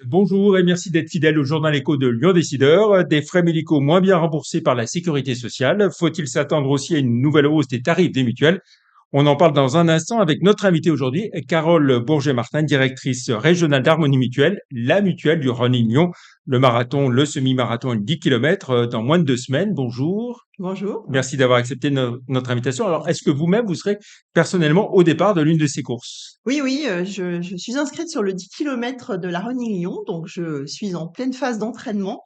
Bonjour et merci d'être fidèle au journal écho de Lyon Décideur. Des frais médicaux moins bien remboursés par la sécurité sociale. Faut-il s'attendre aussi à une nouvelle hausse des tarifs des mutuelles? On en parle dans un instant avec notre invitée aujourd'hui, Carole Bourget-Martin, directrice régionale d'Harmonie Mutuelle, la mutuelle du Running Lyon, le marathon, le semi-marathon et le 10 km dans moins de 2 semaines. Bonjour. Bonjour. Merci d'avoir accepté notre invitation. Alors, est-ce que vous-même, vous serez personnellement au départ de l'une de ces courses? Oui, oui, je suis inscrite sur le 10 kilomètres de la Running Lyon, donc je suis en pleine phase d'entraînement,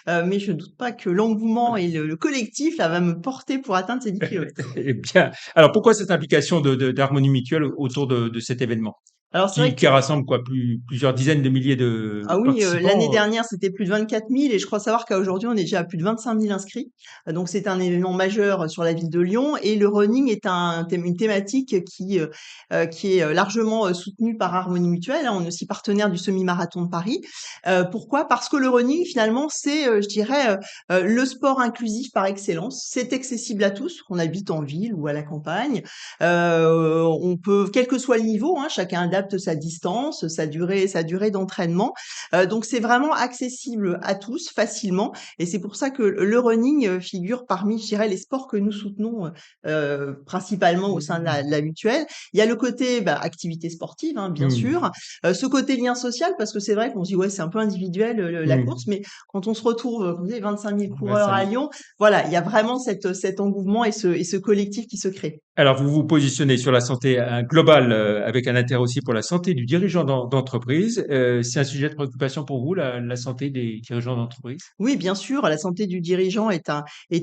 mais je ne doute pas que l'engouement et le collectif là, va me porter pour atteindre ces 10 kilomètres. Eh bien, alors pourquoi cette implication d'Harmonie Mutuelle autour de cet événement Alors c'est vrai qui que rassemble quoi, plusieurs dizaines de milliers de ah oui, l'année participants? dernière, c'était plus de 24 000 et je crois savoir qu'aujourd'hui, on est déjà à plus de 25 000 inscrits. Donc c'est un événement majeur sur la ville de Lyon et le running est une thématique qui est largement soutenue par Harmonie Mutuelle, hein. On est aussi partenaire du semi-marathon de Paris. Pourquoi? Parce que le running, finalement, c'est, je dirais, le sport inclusif par excellence. C'est accessible à tous, qu'on habite en ville ou à la campagne. On peut, quel que soit le niveau, hein, chacun adapte sa distance, sa durée d'entraînement. Donc c'est vraiment accessible à tous facilement et c'est pour ça que le running figure parmi, je dirais, les sports que nous soutenons principalement au sein de la mutuelle. Il y a le côté activité sportive, hein, bien Mmh. sûr, ce côté lien social parce que c'est vrai qu'on se dit ouais c'est un peu individuel la Mmh. course, mais quand on se retrouve, comme vous disiez, 25 000 coureurs 25 à 000. Lyon, voilà, il y a vraiment cet engouement et ce collectif qui se crée. Alors, vous vous positionnez sur la santé globale avec un intérêt aussi pour la santé du dirigeant d'entreprise. C'est un sujet de préoccupation pour vous, la santé des dirigeants d'entreprise? Oui, bien sûr, la santé du dirigeant est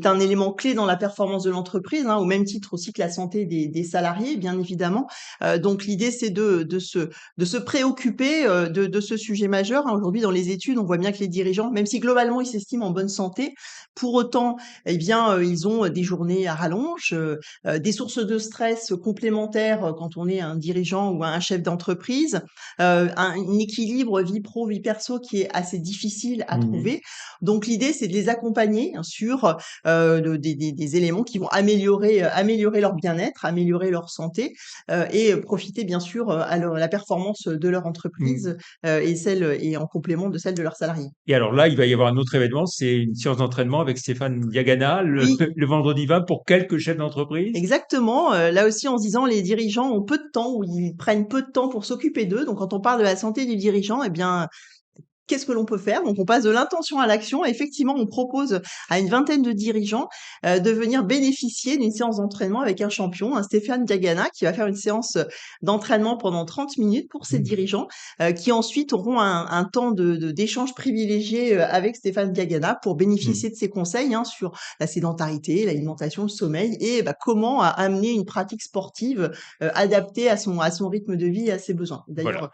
un élément clé dans la performance de l'entreprise, hein, au même titre aussi que la santé des salariés, bien évidemment. Donc l'idée, c'est de se préoccuper de ce sujet majeur, hein. Aujourd'hui, dans les études, on voit bien que les dirigeants, même si globalement ils s'estiment en bonne santé, pour autant, eh bien, ils ont des journées à rallonge, des sources de stress complémentaires quand on est un dirigeant ou un chef d'entreprise, un équilibre vie pro, vie perso qui est assez difficile à Mmh. trouver. Donc l'idée, c'est de les accompagner hein, sur des éléments qui vont améliorer leur bien-être, améliorer leur santé et profiter bien sûr à la performance de leur Mmh. entreprise et en complément de celle de leurs salariés. Et alors là, il va y avoir un autre événement, c'est une séance d'entraînement avec Stéphane Diagana Oui, le vendredi 20 pour quelques chefs d'entreprise. exactement. Là aussi, en se disant, les dirigeants ont peu de temps ou ils prennent peu de temps pour s'occuper d'eux. Donc, quand on parle de la santé du dirigeant, eh bien, qu'est-ce que l'on peut faire? Donc on passe de l'intention à l'action. Effectivement, on propose à une vingtaine de dirigeants, de venir bénéficier d'une séance d'entraînement avec un champion, un Stéphane Diagana, qui va faire une séance, d'entraînement pendant 30 minutes pour ces Mmh. dirigeants, qui ensuite auront un temps d'échange privilégié, avec Stéphane Diagana pour Mmh. bénéficier de ses conseils, hein, sur la sédentarité, l'alimentation, le sommeil et comment amener une pratique sportive, adaptée à son rythme de vie et à ses besoins. Voilà. D'ailleurs,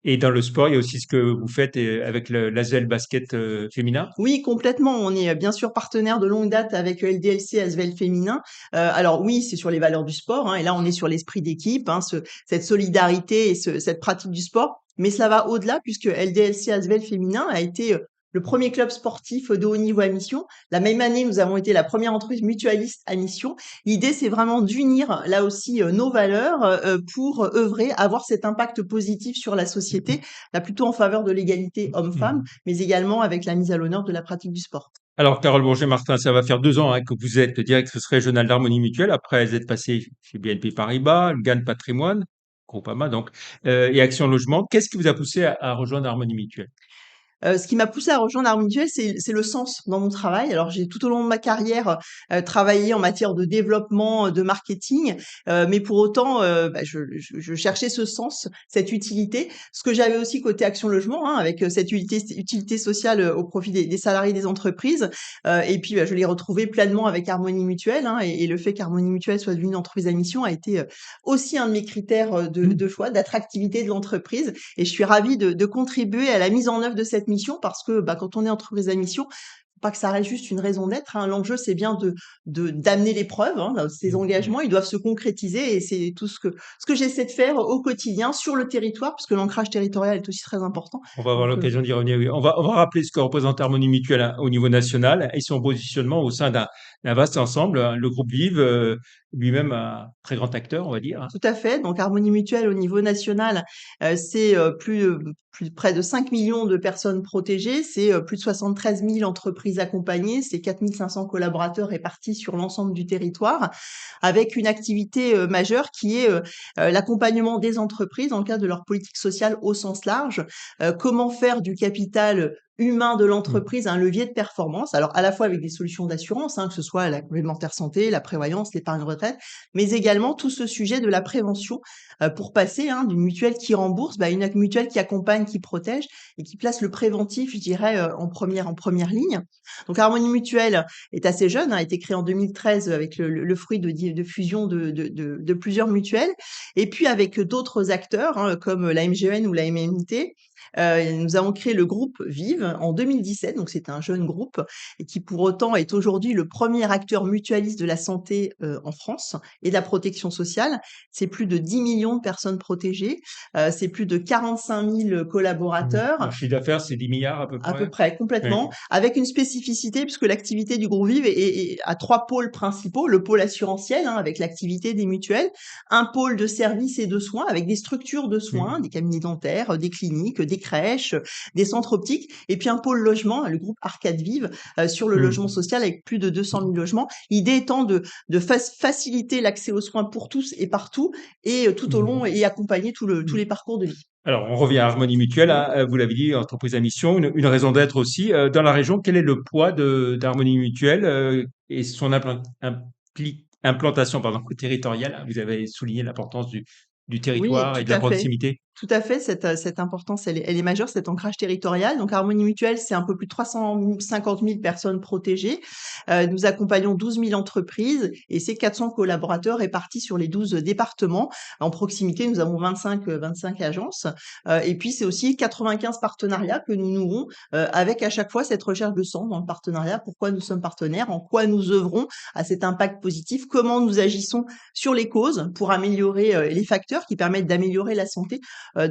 Et dans le sport, il y a aussi ce que vous faites avec l'Asvel Basket féminin. oui, complètement. On est, bien sûr partenaire de longue date avec LDLC Asvel Féminin. Alors oui, c'est sur les valeurs du sport, hein, et là, on est sur l'esprit d'équipe, hein, cette solidarité et cette pratique du sport. Mais cela va au-delà puisque LDLC Asvel Féminin a été, le premier club sportif de haut niveau à mission. La même année, nous avons été la première entreprise mutualiste à mission. L'idée, c'est vraiment d'unir, là aussi, nos valeurs, pour œuvrer, avoir cet impact positif sur la société, là plutôt en faveur de l'égalité homme-femme Mmh. mais également avec la mise à l'honneur de la pratique du sport. Alors, Carole Bourget-Martin, ça va faire 2 ans que vous êtes directrice régionale d'Harmonie Mutuelle. Après, vous êtes passée chez BNP Paribas, Gagne Patrimoine, Groupama donc, et Action Logement. Qu'est-ce qui vous a poussé à rejoindre Harmonie Mutuelle? Ce qui m'a poussée à rejoindre Art Mutuel, c'est le sens dans mon travail. Alors j'ai tout au long de ma carrière, travaillé en matière de développement, de marketing, mais pour autant, je cherchais ce sens, cette utilité. Ce que j'avais aussi côté Action Logement, hein, avec, cette utilité sociale, au profit des salariés des entreprises, et puis, je l'ai retrouvé pleinement avec Harmonie Mutuelle, hein, et le fait qu'Harmonie Mutuelle soit devenue une entreprise à mission a été, aussi un de mes critères, de choix, d'attractivité de l'entreprise et je suis ravie de contribuer à la mise en œuvre de cette mission parce que, quand on est entreprise à mission, faut pas que ça reste juste une raison d'être, hein. L'enjeu, c'est bien d'amener les preuves, hein, ces Mmh. engagements, ils doivent se concrétiser et c'est tout ce que j'essaie de faire au quotidien sur le territoire, parce que l'ancrage territorial est aussi très important. On va avoir Donc, l'occasion d'y revenir, oui. On va rappeler ce que représente Harmonie Mutuelle au niveau national et son positionnement au sein d'un vaste ensemble, hein, le groupe Vive, lui-même un très grand acteur, on va dire, hein. Tout à fait. Donc Harmonie Mutuelle au niveau national, c'est, plus près de 5 millions de personnes protégées, c'est, plus de 73 000 entreprises accompagnées, c'est 4 500 collaborateurs répartis sur l'ensemble du territoire, avec une activité, majeure qui est, l'accompagnement des entreprises dans le cadre de leur politique sociale au sens large. Comment faire du capital humain de Mmh. l'entreprise un levier de performance, alors à la fois avec des solutions d'assurance, hein, que ce soit la complémentaire santé, la prévoyance, l'épargne retraite, mais également tout ce sujet de la prévention pour passer d'une mutuelle qui rembourse, à une mutuelle qui accompagne, qui protège et qui place le préventif, je dirais, en première ligne. Donc Harmonie Mutuelle est assez jeune, a été créée en 2013 avec le fruit de fusion de plusieurs mutuelles et puis avec d'autres acteurs comme la MGN ou la MMT. Nous avons créé le groupe Vive en 2017, donc c'est un jeune groupe et qui pour autant est aujourd'hui le premier acteur mutualiste de la santé en France et de la protection sociale. C'est plus de 10 millions de personnes protégées, c'est plus de 45 000 Mmh. collaborateurs, Leur chiffre d'affaires, c'est 10 milliards à peu à peu près? près, Oui. complètement, avec une spécificité puisque l'activité du groupe Vive est à 3 pôles principaux. Le pôle assurantiel, avec l'activité des mutuelles, un pôle de services et de soins avec des structures de soins, Mmh. des cabinets dentaires, des cliniques, des crèches, des centres optiques et puis un pôle logement, le groupe Arcade Vive, sur le Mmh. logement social avec plus de 200 000 logements. L'idée étant de faciliter l'accès aux soins pour tous et partout et tout au long Mmh. et accompagner tous Mmh. les parcours de vie. Alors, on revient à Harmonie Mutuelle, hein, vous l'avez dit, entreprise à mission, une raison d'être aussi. Dans la région, quel est le poids d'Harmonie Mutuelle et son implantation pardon, territoriale? Vous avez souligné l'importance du Oui, territoire et tout de la à fait. proximité. Tout à fait, cette importance, elle est majeure, cet ancrage territorial. Donc Harmonie Mutuelle, c'est un peu plus de 350 000 personnes protégées. Nous accompagnons 12 000 entreprises et c'est 400 collaborateurs répartis sur les 12 départements. En proximité, nous avons 25 agences. Et puis, c'est aussi 95 partenariats que nous nouons avec à chaque fois cette recherche de sens dans le partenariat. Pourquoi nous sommes partenaires? En quoi nous œuvrons à cet impact positif? Comment nous agissons sur les causes pour améliorer les facteurs qui permettent d'améliorer la santé.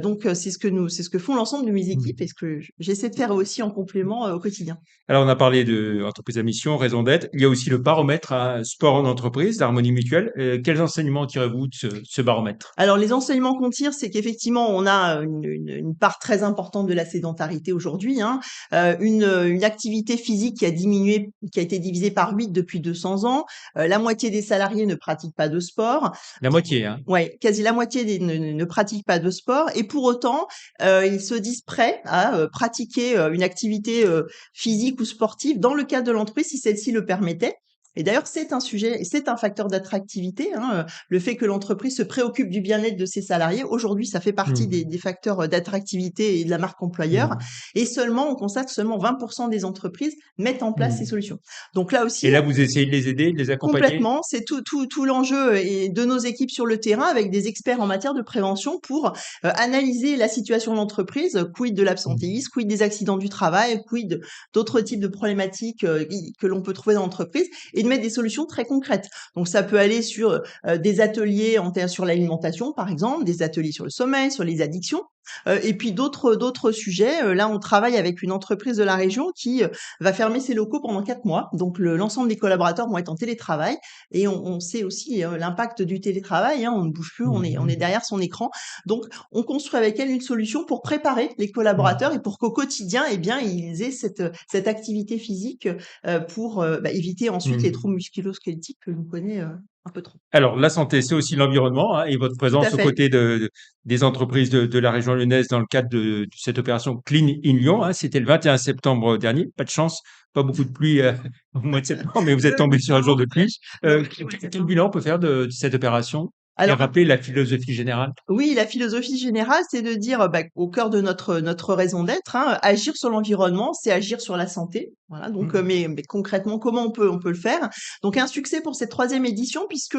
Donc c'est ce que font l'ensemble de mes équipes et ce que j'essaie de faire aussi en complément au quotidien. Alors, on a parlé de entreprise à mission, raison d'être. Il y a aussi le baromètre sport en entreprise d'Harmonie Mutuelle. Quels enseignements tirez-vous de ce baromètre? Alors les enseignements qu'on tire, c'est qu'effectivement on a une part très importante de la sédentarité aujourd'hui, une activité physique qui a diminué, qui a été divisée par 8 depuis 200 ans. La moitié des salariés ne pratiquent pas de sport. La moitié, hein. Ouais, quasi la moitié ne pratiquent pas de sport et pour autant, ils se disent prêts à, pratiquer, une activité, physique ou sportive dans le cadre de l'entreprise si celle-ci le permettait et d'ailleurs c'est un sujet et c'est un facteur d'attractivité, le fait que l'entreprise se préoccupe du bien-être de ses salariés. Aujourd'hui, ça fait partie Mmh. des facteurs, d'attractivité et de la marque employeur Mmh. et on constate seulement 20 des entreprises mettent en place ces Mmh. solutions. Donc là Et aussi, là, vous essayez de les aider, de les accompagner? complètement, c'est tout l'enjeu et de nos équipes sur le terrain avec des experts en matière de prévention pour, analyser la situation de l'entreprise, quid de Mmh. l'absentéisme, quid des accidents du travail, quid d'autres types de problématiques, que l'on peut trouver dans l'entreprise et de mettre des solutions très concrètes. Donc ça peut aller sur, des ateliers sur l'alimentation par exemple, des ateliers sur le sommeil, sur les addictions, et puis d'autres sujets. Là, on travaille avec une entreprise de la région qui, va fermer ses locaux pendant 4 mois. Donc l'ensemble des collaborateurs vont être en télétravail et on sait aussi, l'impact du télétravail, on ne bouge plus, on est Mmh. derrière son écran. Donc on construit avec elle une solution pour préparer les Mmh. collaborateurs et pour qu'au quotidien, eh bien, ils aient cette activité physique, pour, éviter ensuite les Mmh. troubles musculo-squelettiques que l'on connaît, un peu trop. Alors, la santé, c'est aussi l'environnement, hein, et votre Tout à présence aux fait. côtés des entreprises de la région lyonnaise dans le cadre de cette opération Clean in Lyon, hein, c'était le 21 septembre dernier. Pas de chance, pas beaucoup de pluie au mois de septembre, mais vous êtes tombé sur un jour de pluie. Quel bilan on peut faire de cette opération et Alors rappeler la philosophie générale? oui, la philosophie générale, c'est de dire, au cœur de notre raison d'être, agir sur l'environnement, c'est agir sur la santé. Voilà, donc, Mmh. mais concrètement, comment on peut le faire? Donc un succès pour cette 3e édition puisque,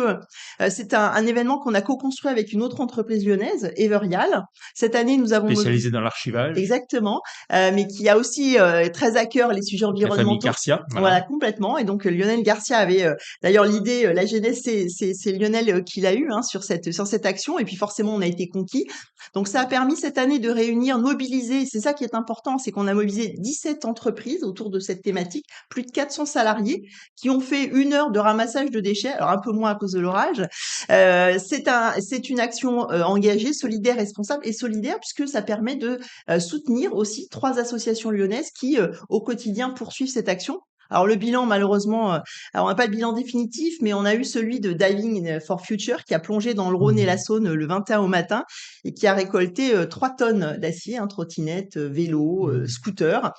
c'est un événement qu'on a co-construit avec une autre entreprise lyonnaise, Everial. Cette année, nous avons Spécialisé dans l'archivage, exactement, mais qui a aussi, très à cœur les sujets la famille environnementaux. Garcia, voilà. Voilà, complètement et donc Lionel Garcia avait, d'ailleurs l'idée, la genèse, c'est Lionel, qui l'a eu, sur cette action. Et puis forcément, on a été conquis. Donc ça a permis cette année de réunir, mobiliser. C'est ça qui est important, c'est qu'on a mobilisé 17 entreprises autour de cette thématique, plus de 400 salariés qui ont fait 1 heure de ramassage de déchets. Alors un peu moins à cause de l'orage. C'est une action engagée, solidaire, responsable et solidaire puisque ça permet de soutenir aussi 3 associations lyonnaises qui, au quotidien, poursuivent cette action. Alors le bilan, malheureusement, alors on n'a pas le bilan définitif, mais on a eu celui de Diving for Future qui a plongé dans le Rhône et la Saône le 21 au matin et qui a récolté 3 tonnes d'acier, hein, trottinettes, vélos, scooters.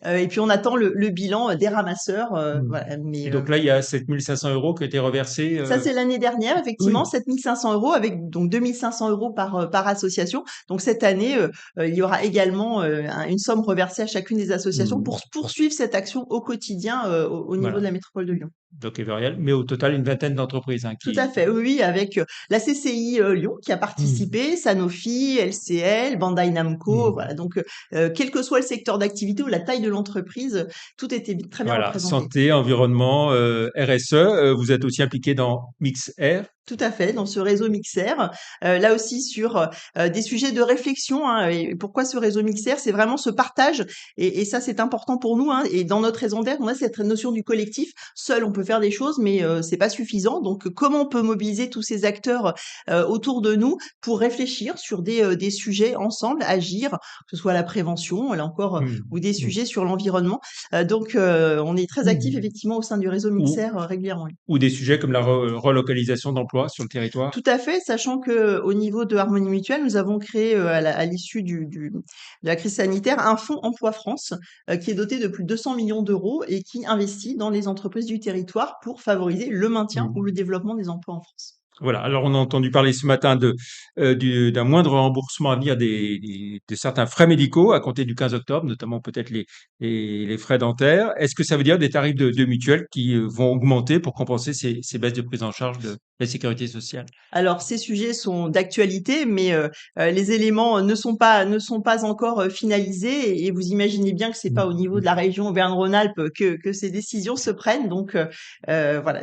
Et puis on attend le bilan des ramasseurs. Voilà, Et mais donc là, il y a 7 500 € qui ont été reversés. ça, c'est l'année dernière, Oui. effectivement, 7 500 € avec donc 2 500 € par association. Donc cette année, il y aura également une somme reversée à chacune des associations Mmh. pour poursuivre cette action au quotidien au niveau de Voilà. la métropole de Lyon. Donc Everreal, mais au total, une vingtaine d'entreprises hein, Tout à fait, oui, oui, avec la CCI Lyon qui a Mmh. participé, Sanofi, LCL, Bandai Namco, Mmh. voilà. Donc, quel que soit le secteur d'activité ou la taille de l'entreprise, tout était très bien Voilà, représenté. santé, environnement, RSE. Vous êtes aussi impliqué dans MixR. Tout à fait, dans ce réseau Mixer. Là aussi sur, des sujets de réflexion, hein, et pourquoi ce réseau Mixer? C'est vraiment ce partage et ça, c'est important pour nous, hein, et dans notre raison d'être, on a cette notion du collectif. Seul, on peut faire des choses, mais c'est pas suffisant. Donc, comment on peut mobiliser tous ces acteurs, autour de nous pour réfléchir sur des sujets ensemble, agir, que ce soit la prévention, là encore, Mmh. ou des Mmh. sujets sur l'environnement. Donc, on est très actifs effectivement au sein du réseau Ou, Mixer, régulièrement. ou des sujets comme la relocalisation d'emplois sur le territoire. Tout à fait, sachant que au niveau de Harmonie Mutuelle, nous avons créé, à l'issue de la crise sanitaire, un fonds Emploi France, qui est doté de plus de 200 millions d'euros et qui investit dans les entreprises du territoire pour favoriser le maintien ou Mmh. le développement des emplois en France. Voilà. Alors, on a entendu parler ce matin d'un moindre remboursement à venir de certains frais médicaux à compter du 15 octobre, notamment peut-être les frais dentaires. Est-ce que ça veut dire des tarifs de mutuelles qui vont augmenter pour compenser ces baisses de prise en charge de la sécurité sociale? Alors ces sujets sont d'actualité, mais les éléments ne sont pas encore finalisés et vous imaginez bien que c'est pas au niveau Mmh. de la région Auvergne-Rhône-Alpes que ces décisions se prennent. Donc voilà,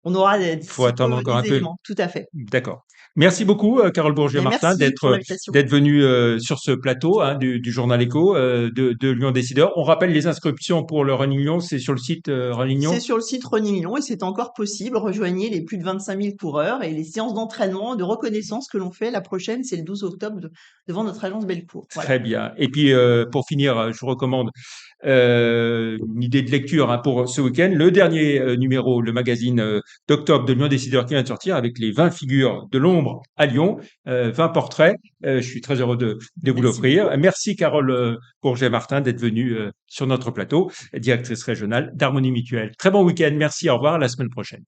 on aura Faut d'ici peu attendre encore un des peu. éléments. Tout à fait. D'accord. Merci beaucoup, Carole Mais Bourget-Martin, merci pour d'être l'invitation. d'être venue sur ce plateau hein, du journal Écho de Lyon Décideur. On rappelle les inscriptions pour le Running Lyon, c'est sur le site Running C'est Lyon. sur le site Running Lyon et c'est encore possible. Rejoignez les plus de 25 000 coureurs et les séances d'entraînement, de reconnaissance que l'on fait. La prochaine, c'est le 12 octobre devant notre agence Bellecour. Voilà. Très bien. Et puis, pour finir, je vous recommande une idée de lecture hein, pour ce week-end. Le dernier numéro, le magazine d'octobre de Lyon Décideur qui vient de sortir avec les 20 figures de l'ombre à Lyon, 20 portraits. Je suis très heureux de vous Merci l'offrir. beaucoup. Merci Carole Bourget-Martin d'être venue sur notre plateau, directrice régionale d'Harmonie Mutuelle. Très bon week-end. Merci. Au revoir. À la semaine prochaine.